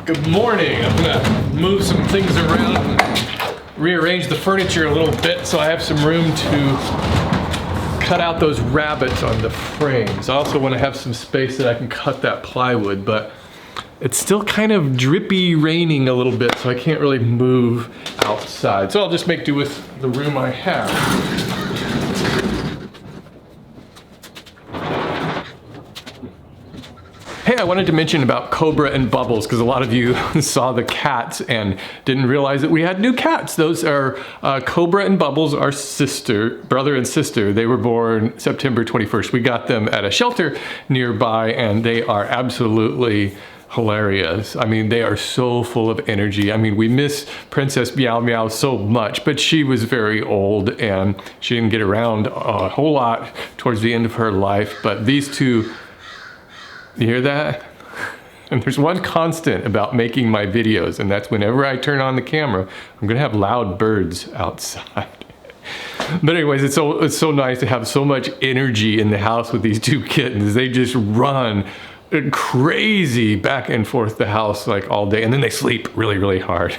Good morning. I'm gonna move some things around and rearrange the furniture a little bit so I have some room to cut out those rabbets on the frames. I also want to have some space that I can cut that plywood, but it's still kind of drippy raining a little bit, so I can't really move outside. So I'll just make do with the room I have. Hey, I wanted to mention about Cobra and Bubbles because a lot of you saw the cats and didn't realize that we had new cats. Those are Cobra and Bubbles, our brother and sister. They were born September 21st. We got them at a shelter nearby and they are absolutely hilarious. I mean, they are so full of energy. I mean, we miss Princess Meow Meow so much, but she was very old and she didn't get around a whole lot towards the end of her life. But these two, you hear that? And there's one constant about making my videos, and that's whenever I turn on the camera, I'm gonna have loud birds outside. But anyways, it's so nice to have so much energy in the house with these two kittens. They just run crazy back and forth the house like all day, and then they sleep really, really hard.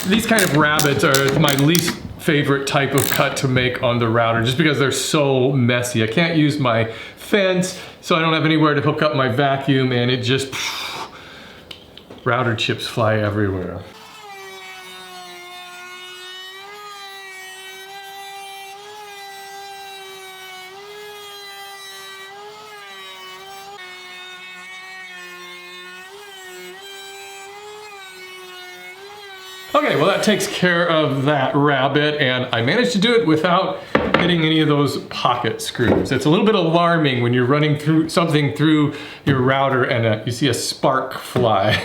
These kind of rabbits are my least favorite type of cut to make on the router just because they're so messy. I can't use my fence, so I don't have anywhere to hook up my vacuum, and it just router chips fly everywhere. Okay, well that takes care of that rabbit, and I managed to do it without hitting any of those pocket screws. It's a little bit alarming when you're running through something through your router and you see a spark fly.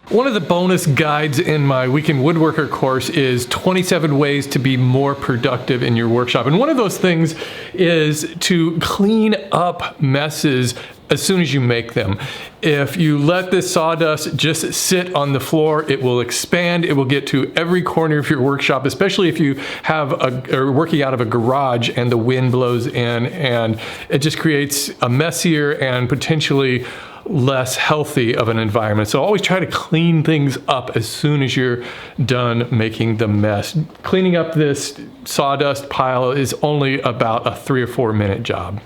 One of the bonus guides in my Weekend Woodworker course is 27 ways to be more productive in your workshop. And one of those things is to clean up messes as soon as you make them. If you let this sawdust just sit on the floor, it will expand. It will get to every corner of your workshop, especially if you are working out of a garage and the wind blows in, and it just creates a messier and potentially less healthy of an environment. So always try to clean things up as soon as you're done making the mess. Cleaning up this sawdust pile is only about a 3 or 4 minute job.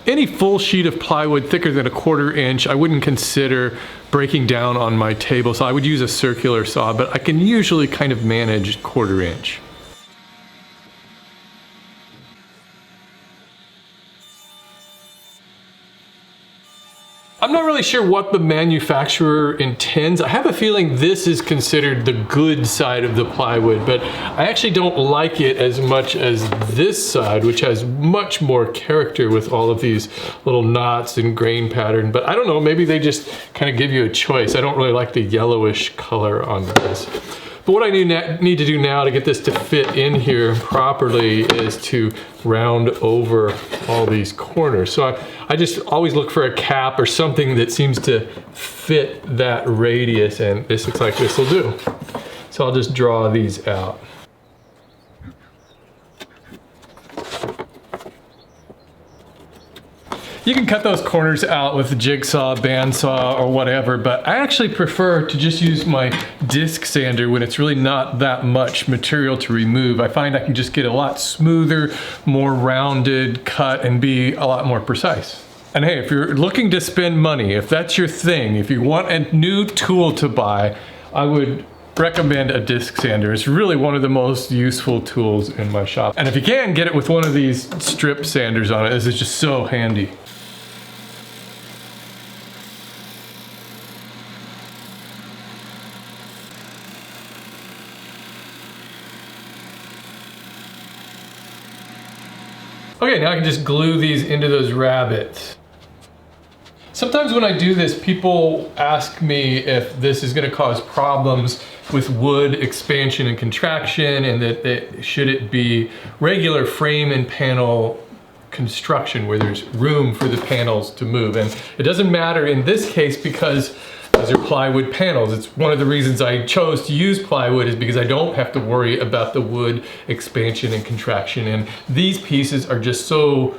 Any full sheet of plywood thicker than 1/4 inch, I wouldn't consider breaking down on my table, so I would use a circular saw, but I can usually kind of manage 1/4 inch. I'm not really sure what the manufacturer intends. I have a feeling this is considered the good side of the plywood, but I actually don't like it as much as this side, which has much more character with all of these little knots and grain pattern. But I don't know, maybe they just kind of give you a choice. I don't really like the yellowish color on this. But what I need to do now to get this to fit in here properly is to round over all these corners. So I just always look for a cap or something that seems to fit that radius, and this looks like this will do. So I'll just draw these out. You can cut those corners out with a jigsaw, bandsaw, or whatever, but I actually prefer to just use my disc sander when it's really not that much material to remove. I find I can just get a lot smoother, more rounded cut and be a lot more precise. And hey, if you're looking to spend money, if that's your thing, if you want a new tool to buy, I would recommend a disc sander. It's really one of the most useful tools in my shop. And if you can, get it with one of these strip sanders on it. This is just so handy. Okay, now I can just glue these into those rabbets. Sometimes when I do this, people ask me if this is going to cause problems with wood expansion and contraction, and that should it be regular frame and panel construction where there's room for the panels to move. And it doesn't matter in this case because these are plywood panels. It's one of the reasons I chose to use plywood is because I don't have to worry about the wood expansion and contraction. And these pieces are just so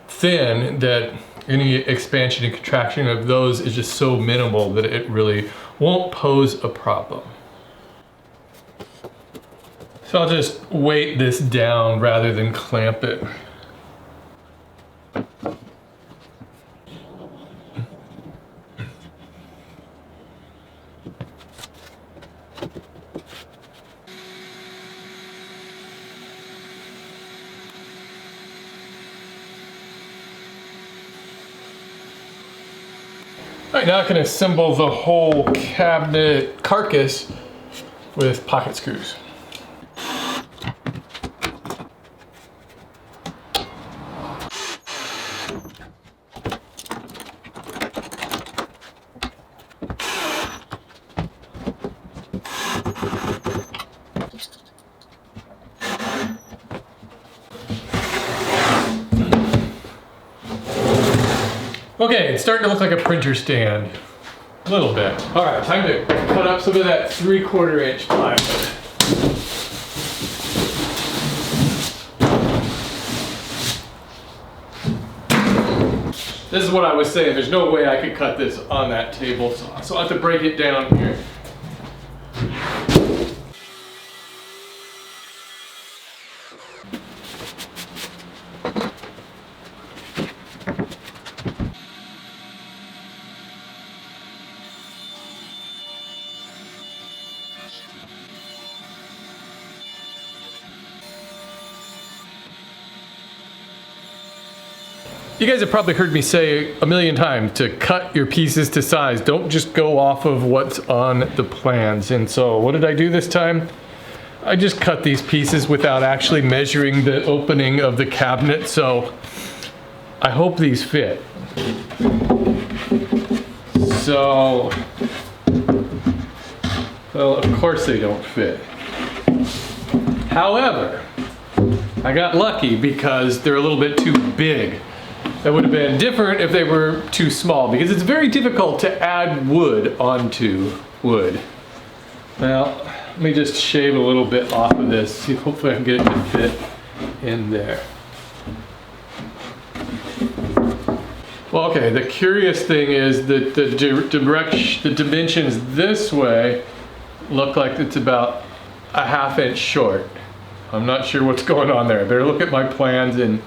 thin that any expansion and contraction of those is just so minimal that it really won't pose a problem. So I'll just weight this down rather than clamp it. All right, now I can assemble the whole cabinet carcass with pocket screws. Okay, it's starting to look like a printer stand. A little bit. All right, time to cut up some of that 3/4 inch plywood. This is what I was saying. There's no way I could cut this on that table, so I'll have to break it down here. You guys have probably heard me say a million times to cut your pieces to size. Don't just go off of what's on the plans. And so what did I do this time? I just cut these pieces without actually measuring the opening of the cabinet. So I hope these fit. So, well, of course they don't fit. However, I got lucky because they're a little bit too big. That would have been different if they were too small because it's very difficult to add wood onto wood. Now, let me just shave a little bit off of this. See, hopefully I can get it to fit in there. Well, okay, the curious thing is that the dimensions this way look like it's about a 1/2 inch short. I'm not sure what's going on there. I better look at my plans and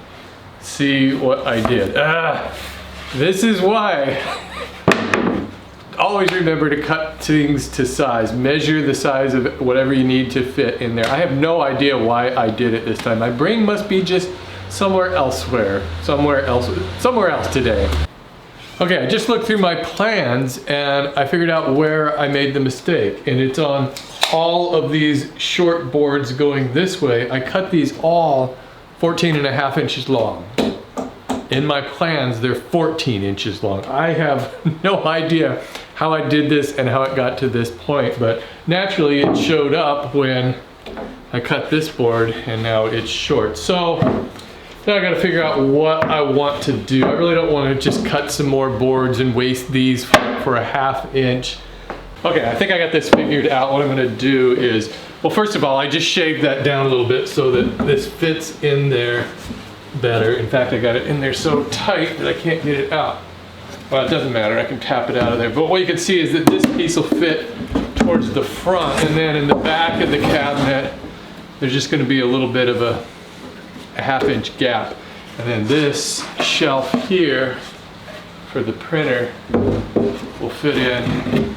see what I did. This is why. Always remember to cut things to size. Measure the size of whatever you need to fit in there. I have no idea why I did it this time. My brain must be just somewhere else today. Okay, I just looked through my plans and I figured out where I made the mistake. And it's on all of these short boards going this way. I cut these all 14.5 inches long. In my plans, they're 14 inches long. I have no idea how I did this and how it got to this point, but naturally it showed up when I cut this board and now it's short. So now I gotta figure out what I want to do. I really don't want to just cut some more boards and waste these for a 1/2 inch. Okay, I think I got this figured out. What I'm gonna do is, well, first of all, I just shaved that down a little bit so that this fits in there better. In fact, I got it in there so tight that I can't get it out. Well, it doesn't matter, I can tap it out of there. But what you can see is that this piece will fit towards the front, and then in the back of the cabinet, there's just gonna be a little bit of a 1/2 inch gap. And then this shelf here for the printer will fit in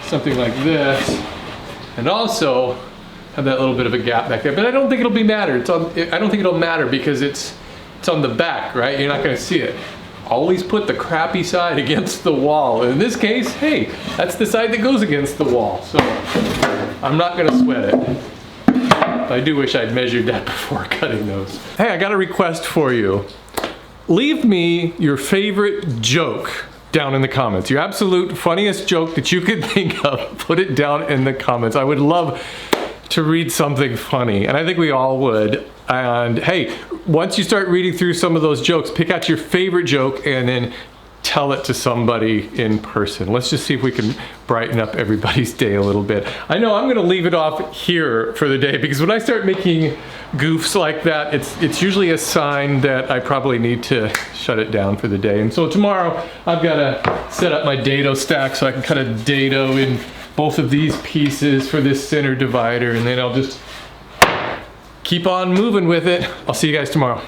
something like this, and also have that little bit of a gap back there. But I don't think it'll matter. I don't think it'll matter because it's on the back, right? You're not going to see it. Always put the crappy side against the wall. In this case, hey, that's the side that goes against the wall. So I'm not going to sweat it. I do wish I'd measured that before cutting those. Hey, I got a request for you. Leave me your favorite joke down in the comments. Your absolute funniest joke that you could think of, put it down in the comments. I would love to read something funny, and I think we all would. And hey, once you start reading through some of those jokes, pick out your favorite joke and then tell it to somebody in person. Let's just see if we can brighten up everybody's day a little bit. I know I'm gonna leave it off here for the day because when I start making goofs like that, it's usually a sign that I probably need to shut it down for the day. And so tomorrow I've gotta set up my dado stack so I can cut a dado in both of these pieces for this center divider, and then I'll just keep on moving with it. I'll see you guys tomorrow.